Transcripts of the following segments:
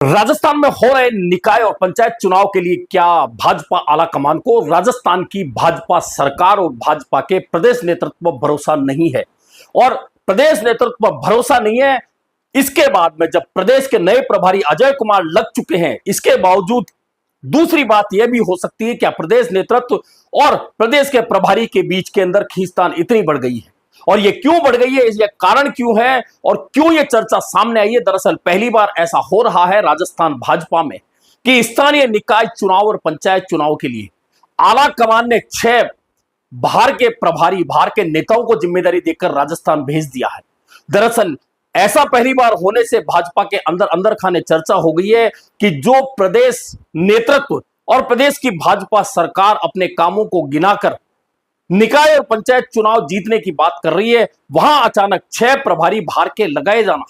राजस्थान में हो रहे निकाय और पंचायत चुनाव के लिए क्या भाजपा आला कमान को राजस्थान की भाजपा सरकार और भाजपा के प्रदेश नेतृत्व पर भरोसा नहीं है। और प्रदेश नेतृत्व पर भरोसा नहीं है, इसके बाद में जब प्रदेश के नए प्रभारी अजय कुमार लग चुके हैं, इसके बावजूद दूसरी बात यह भी हो सकती है क्या प्रदेश नेतृत्व और प्रदेश के प्रभारी के बीच के अंदर खींचतान इतनी बढ़ गई है। और ये क्यों बढ़ गई है, इसलिए कारण क्यों है और क्यों ये चर्चा सामने आई है। दरअसल पहली बार ऐसा हो रहा है राजस्थान भाजपा में कि स्थानीय निकाय चुनाव और पंचायत चुनाव के लिए आला कमान ने 6 बाहर के प्रभारी, बाहर के नेताओं को जिम्मेदारी देकर राजस्थान भेज दिया है। दरअसल ऐसा पहली बार होने से भाजपा के अंदर अंदर खाने चर्चा हो गई है कि जो प्रदेश नेतृत्व और प्रदेश की भाजपा सरकार अपने कामों को गिनाकर निकाय और पंचायत चुनाव जीतने की बात कर रही है, वहां अचानक 6 प्रभारी बाहर के लगाए जाना,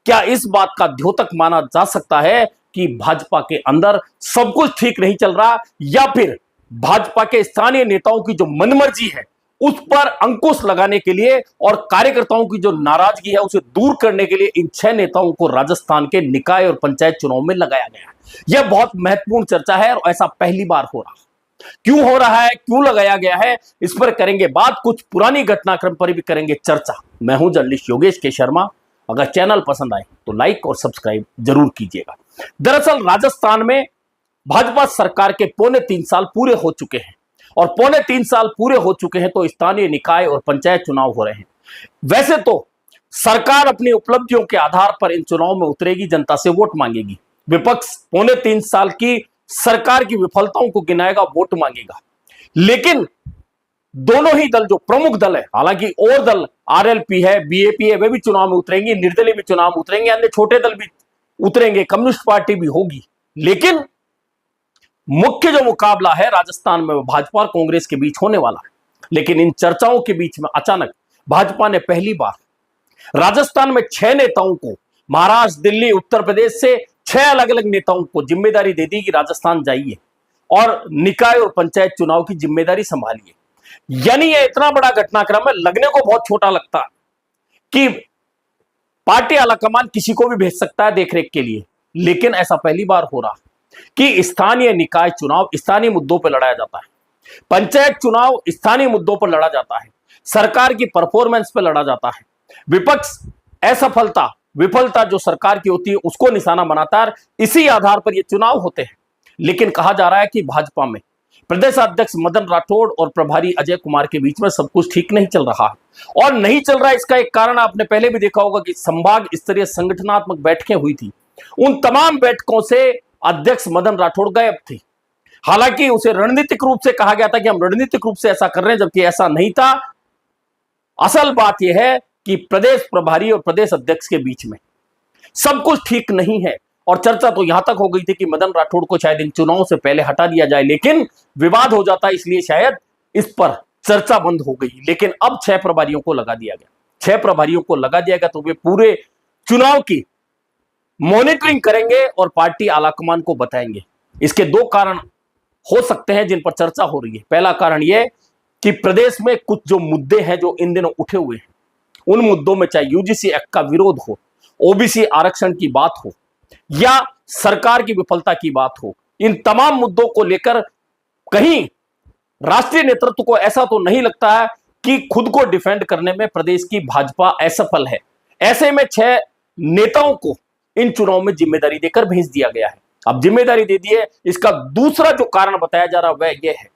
क्या इस बात का द्योतक माना जा सकता है कि भाजपा के अंदर सब कुछ ठीक नहीं चल रहा, या फिर भाजपा के स्थानीय नेताओं की जो मनमर्जी है उस पर अंकुश लगाने के लिए और कार्यकर्ताओं की जो नाराजगी है उसे दूर करने के लिए इन 6 नेताओं को राजस्थान के निकाय और पंचायत चुनाव में लगाया गया है। यह बहुत महत्वपूर्ण चर्चा है और ऐसा पहली बार हो रहा है। क्यों हो रहा है, क्यों लगाया गया है, इस पर करेंगे बात, कुछ पुरानी घटनाक्रम पर भी करेंगे चर्चा। मैं हूं जर्नलिस्ट योगेश के शर्मा। अगर चैनल पसंद आए तो लाइक और सब्सक्राइब जरूर कीजिएगा। दरअसल राजस्थान में भाजपा सरकार के 3.25 साल पूरे हो चुके हैं और 3.25 साल पूरे हो चुके हैं तो स्थानीय निकाय और पंचायत चुनाव हो रहे हैं। वैसे तो सरकार अपनी उपलब्धियों के आधार पर इन चुनाव में उतरेगी, जनता से वोट मांगेगी। विपक्ष 3.25 साल की सरकार की विफलताओं को गिनाएगा, वोट मांगेगा। लेकिन दोनों ही दल, जो प्रमुख दल है, हालांकि और दल आरएलपी है, बीएपी है, वे भी चुनाव में उतरेंगे, निर्दलीय भी चुनाव में उतरेंगे, अन्य छोटे दल भी उतरेंगे, कम्युनिस्ट पार्टी भी होगी। लेकिन मुख्य जो मुकाबला है राजस्थान में वो भाजपा और कांग्रेस के बीच होने वाला है। लेकिन इन चर्चाओं के बीच में अचानक भाजपा ने पहली बार राजस्थान में 6 नेताओं को, महाराष्ट्र, दिल्ली, उत्तर प्रदेश से 6 अलग अलग नेताओं को जिम्मेदारी दे दी कि राजस्थान जाइए और निकाय और पंचायत चुनाव की जिम्मेदारी संभालिए। यानी ये इतना बड़ा घटनाक्रम है, लगने को बहुत छोटा लगता है कि पार्टी आलाकमान किसी को भी भेज सकता है देखरेख के लिए, लेकिन ऐसा पहली बार हो रहा कि स्थानीय निकाय चुनाव स्थानीय मुद्दों पर लड़ाया जाता है, पंचायत चुनाव स्थानीय मुद्दों पर लड़ा जाता है, सरकार की परफॉर्मेंस पर लड़ा जाता है। विपक्ष असफलता, विफलता जो सरकार की होती है उसको निशाना बनाता है, इसी आधार पर ये चुनाव होते हैं। लेकिन कहा जा रहा है कि भाजपा में प्रदेश अध्यक्ष मदन राठौड़ और प्रभारी अजय कुमार के बीच में सब कुछ ठीक नहीं चल रहा है। और नहीं चल रहा है, इसका एक कारण आपने पहले भी देखा होगा कि संभाग स्तरीय संगठनात्मक बैठकें हुई थी, उन तमाम बैठकों से अध्यक्ष मदन राठौड़ गायब थे। हालांकि उसे रणनीतिक रूप से कहा गया था कि हम रणनीतिक रूप से ऐसा कर रहे हैं, जबकि ऐसा नहीं था। असल बात यह है कि प्रदेश प्रभारी और प्रदेश अध्यक्ष के बीच में सब कुछ ठीक नहीं है। और चर्चा तो यहां तक हो गई थी कि मदन राठौड़ को शायद इन चुनावों से पहले हटा दिया जाए, लेकिन विवाद हो जाता है, इसलिए शायद इस पर चर्चा बंद हो गई। लेकिन अब 6 प्रभारियों को लगा दिया गया। 6 प्रभारियों को लगा दिया गया तो वे पूरे चुनाव की मॉनिटरिंग करेंगे और पार्टी आलाकमान को बताएंगे। इसके 2 कारण हो सकते हैं जिन पर चर्चा हो रही है। पहला कारण यह कि प्रदेश में कुछ जो मुद्दे हैं जो इन दिनों उठे हुए हैं, उन मुद्दों में चाहे यूजीसी एक्ट का विरोध हो, ओबीसी आरक्षण की बात हो या सरकार की विफलता की बात हो, इन तमाम मुद्दों को लेकर कहीं राष्ट्रीय नेतृत्व को ऐसा तो नहीं लगता है कि खुद को डिफेंड करने में प्रदेश की भाजपा असफल है। ऐसे में 6 नेताओं को इन चुनाव में जिम्मेदारी देकर भेज दिया गया है। अब जिम्मेदारी दे दी है, इसका दूसरा जो कारण बताया जा रहा है वह यह है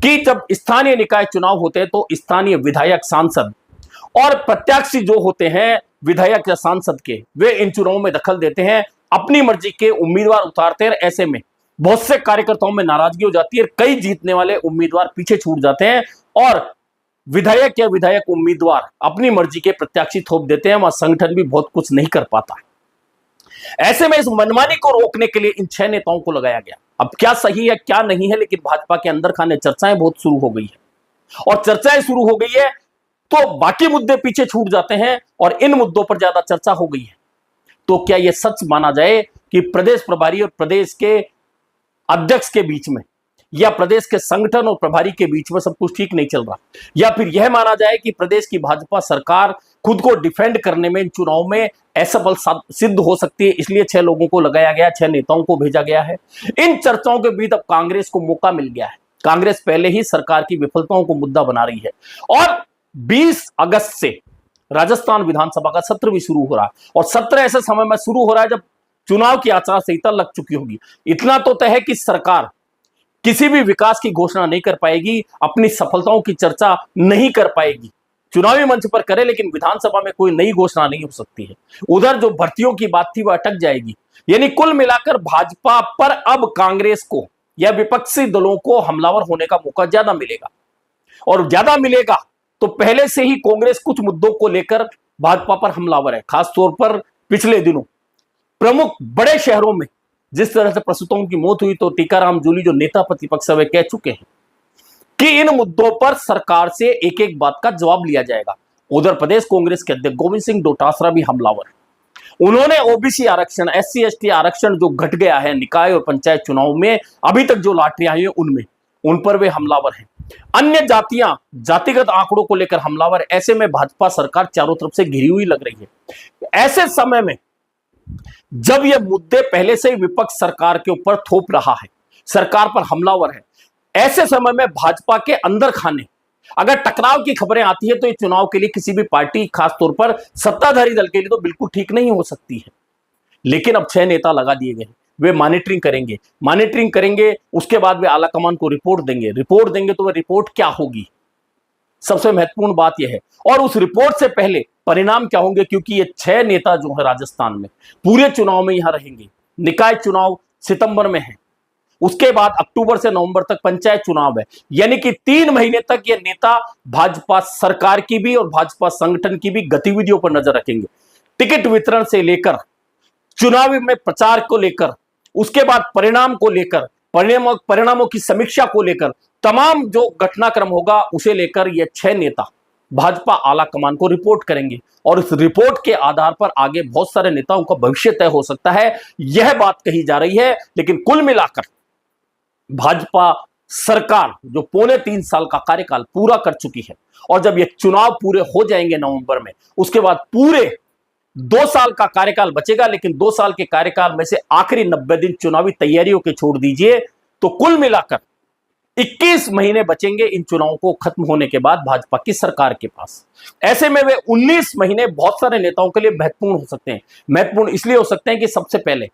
कि जब स्थानीय निकाय चुनाव होते हैं तो स्थानीय विधायक, सांसद और प्रत्याशी जो होते हैं विधायक या सांसद के, वे इन चुनावों में दखल देते हैं, अपनी मर्जी के उम्मीदवार उतारते हैं। ऐसे में बहुत से कार्यकर्ताओं में नाराजगी हो जाती है, कई जीतने वाले उम्मीदवार पीछे छूट जाते हैं और विधायक या विधायक उम्मीदवार अपनी मर्जी के प्रत्याशी थोप देते हैं, वहां संगठन भी बहुत कुछ नहीं कर पाता है। ऐसे में इस मनमानी को रोकने के लिए इन 6 नेताओं को लगाया गया। अब क्या सही है क्या नहीं है, लेकिन भाजपा के अंदर खाने चर्चाएं बहुत शुरू हो गई है और चर्चाएं शुरू हो गई है तो बाकी मुद्दे पीछे छूट जाते हैं और इन मुद्दों पर ज्यादा चर्चा हो गई है। तो क्या यह सच माना जाए कि प्रदेश प्रभारी और प्रदेश के अध्यक्ष के बीच में या प्रदेश के संगठन और प्रभारी के बीच में सब कुछ ठीक नहीं चल रहा, या फिर यह माना जाए कि प्रदेश की भाजपा सरकार खुद को डिफेंड करने में इन चुनाव में असफल सिद्ध हो सकती है, इसलिए 6 लोगों को लगाया गया, 6 नेताओं को भेजा गया है। इन चर्चाओं के बीच अब कांग्रेस को मौका मिल गया है। कांग्रेस पहले ही सरकार की विफलताओं को मुद्दा बना रही है और 20 अगस्त से राजस्थान विधानसभा का सत्र भी शुरू हो रहा है और सत्र ऐसे समय में शुरू हो रहा है जब चुनाव की आचार संहिता लग चुकी होगी। इतना तो तय है कि सरकार किसी भी विकास की घोषणा नहीं कर पाएगी, अपनी सफलताओं की चर्चा नहीं कर पाएगी। चुनावी मंच पर करे लेकिन विधानसभा में कोई नई घोषणा नहीं हो सकती है। उधर जो भर्तियों की बात थी वह अटक जाएगी। यानी कुल मिलाकर भाजपा पर अब कांग्रेस को या विपक्षी दलों को हमलावर होने का मौका ज्यादा मिलेगा और ज्यादा मिलेगा तो पहले से ही कांग्रेस कुछ मुद्दों को लेकर भाजपा पर हमलावर है। खासतौर पर पिछले दिनों प्रमुख बड़े शहरों में जिस तरह से प्रसूतों की मौत हुई, तो टीकाराम जूली जो नेता प्रतिपक्ष वे कह चुके हैं कि इन मुद्दों पर सरकार से एक एक बात का जवाब लिया जाएगा। उधर प्रदेश कांग्रेस के अध्यक्ष गोविंद सिंह डोटासरा भी हमलावर है। उन्होंने ओबीसी आरक्षण, एससी एसटी आरक्षण जो घट गया है निकाय और पंचायत चुनाव में, अभी तक जो लॉटरियां आई है उनमें, उन पर वे हमलावर हैं। अन्य जातियां, जातिगत आंकड़ों को लेकर हमलावर। ऐसे में भाजपा सरकार चारों तरफ से घिरी हुई लग रही है। ऐसे समय में जब ये मुद्दे पहले से ही विपक्ष सरकार के ऊपर थोप रहा है, सरकार पर हमलावर है, ऐसे समय में भाजपा के अंदर खाने अगर टकराव की खबरें आती है तो ये चुनाव के लिए किसी भी पार्टी, खासतौर पर सत्ताधारी दल के लिए तो बिल्कुल ठीक नहीं हो सकती है। लेकिन अब 6 नेता लगा दिए गए, वे मॉनिटरिंग करेंगे, उसके बाद वे आलाकमान को रिपोर्ट देंगे तो वह रिपोर्ट क्या होगी, सबसे महत्वपूर्ण बात यह है। और उस रिपोर्ट से पहले परिणाम क्या होंगे, क्योंकि ये 6 नेता जो है राजस्थान में पूरे चुनाव में यहां रहेंगे। निकाय चुनाव सितंबर में है, उसके बाद अक्टूबर से नवंबर तक पंचायत चुनाव है। यानी कि 3 महीने तक ये नेता भाजपा सरकार की भी और भाजपा संगठन की भी गतिविधियों पर नजर रखेंगे। टिकट वितरण से लेकर चुनावी में प्रचार को लेकर, उसके बाद परिणाम को लेकर, परिणामों की समीक्षा को लेकर, तमाम जो घटनाक्रम होगा उसे लेकर ये 6 नेता भाजपा आला कमान को रिपोर्ट करेंगे और इस रिपोर्ट के आधार पर आगे बहुत सारे नेताओं का भविष्य तय हो सकता है, यह बात कही जा रही है। लेकिन कुल मिलाकर भाजपा सरकार जो पौने 3 साल का कार्यकाल पूरा कर चुकी है और जब ये चुनाव पूरे हो जाएंगे नवंबर में, उसके बाद पूरे 2 साल का कार्यकाल बचेगा। लेकिन 2 साल के कार्यकाल में से आखिरी 90 दिन चुनावी तैयारियों के छोड़ दीजिए तो कुल मिलाकर 21 महीने बचेंगे इन चुनावों को खत्म होने के बाद भाजपा की सरकार के पास। ऐसे में वे 19 महीने बहुत सारे नेताओं के लिए महत्वपूर्ण हो सकते हैं। महत्वपूर्ण इसलिए हो सकते हैं कि सबसे पहले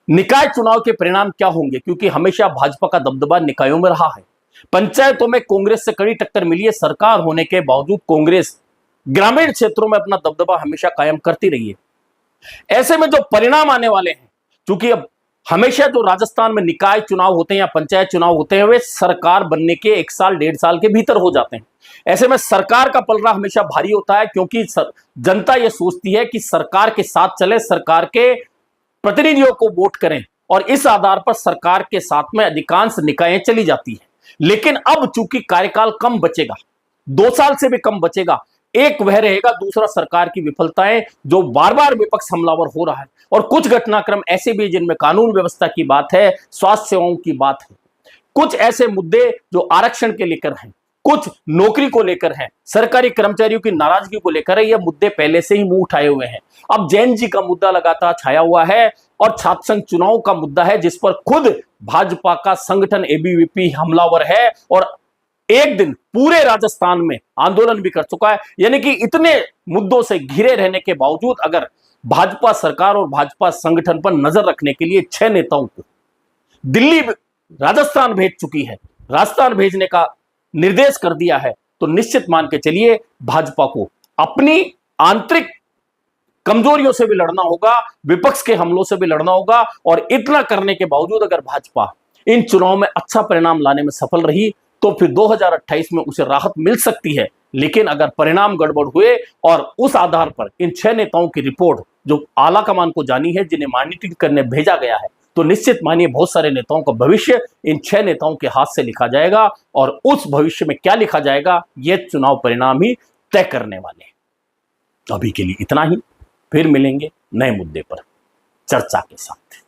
निकाय चुनाव के परिणाम क्या होंगे, क्योंकि हमेशा भाजपा का दबदबा निकायों में रहा है। पंचायतों में कांग्रेस से कड़ी टक्कर मिली है, सरकार होने के बावजूद कांग्रेस ग्रामीण क्षेत्रों में अपना दबदबा हमेशा कायम करती रही है। ऐसे में जो परिणाम आने वाले हैं, क्योंकि अब हमेशा जो राजस्थान में निकाय चुनाव होते हैं या पंचायत चुनाव होते हैं वे सरकार बनने के 1 साल 1.5 साल के भीतर हो जाते हैं। ऐसे में सरकार का पलड़ा हमेशा भारी होता है, क्योंकि जनता यह सोचती है कि सरकार के साथ चले, सरकार के प्रतिनिधियों को वोट करें और इस आधार पर सरकार के साथ में अधिकांश निकायें चली जाती है। लेकिन अब चूंकि कार्यकाल कम बचेगा, 2 साल से भी कम बचेगा, एक वह रहेगा, दूसरा सरकार की विफलताएं जो बार बार विपक्ष हमलावर हो रहा है और कुछ घटनाक्रम ऐसे भी जिनमें कानून व्यवस्था की बात है, स्वास्थ्य सेवाओं की बात है, कुछ ऐसे मुद्दे जो आरक्षण के लेकर हैं, कुछ नौकरी को लेकर हैं, सरकारी कर्मचारियों की नाराजगी को लेकर है। ये मुद्दे पहले से ही मुंह उठाए हुए हैं। अब जैन जी का मुद्दा लगातार छाया हुआ है और छात्र संघ चुनाव का मुद्दा है जिस पर खुद भाजपा का संगठन एबीवीपी हमलावर है और एक दिन पूरे राजस्थान में आंदोलन भी कर चुका है। यानी कि इतने मुद्दों से घिरे रहने के बावजूद अगर भाजपा सरकार और भाजपा संगठन पर नजर रखने के लिए 6 नेताओं को दिल्ली राजस्थान भेज चुकी है, राजस्थान भेजने का निर्देश कर दिया है, तो निश्चित मान के चलिए भाजपा को अपनी आंतरिक कमजोरियों से भी लड़ना होगा, विपक्ष के हमलों से भी लड़ना होगा। और इतना करने के बावजूद अगर भाजपा इन चुनाव में अच्छा परिणाम लाने में सफल रही तो फिर 2028 में उसे राहत मिल सकती है। लेकिन अगर परिणाम गड़बड़ हुए और उस आधार पर इन 6 नेताओं की रिपोर्ट जो आला कमान को जानी है, जिन्हें मॉनिटरिंग करने भेजा गया है, तो निश्चित मानिए बहुत सारे नेताओं का भविष्य इन 6 नेताओं के हाथ से लिखा जाएगा और उस भविष्य में क्या लिखा जाएगा यह चुनाव परिणाम ही तय करने वाले हैं। अभी के लिए इतना ही, फिर मिलेंगे नए मुद्दे पर चर्चा के साथ।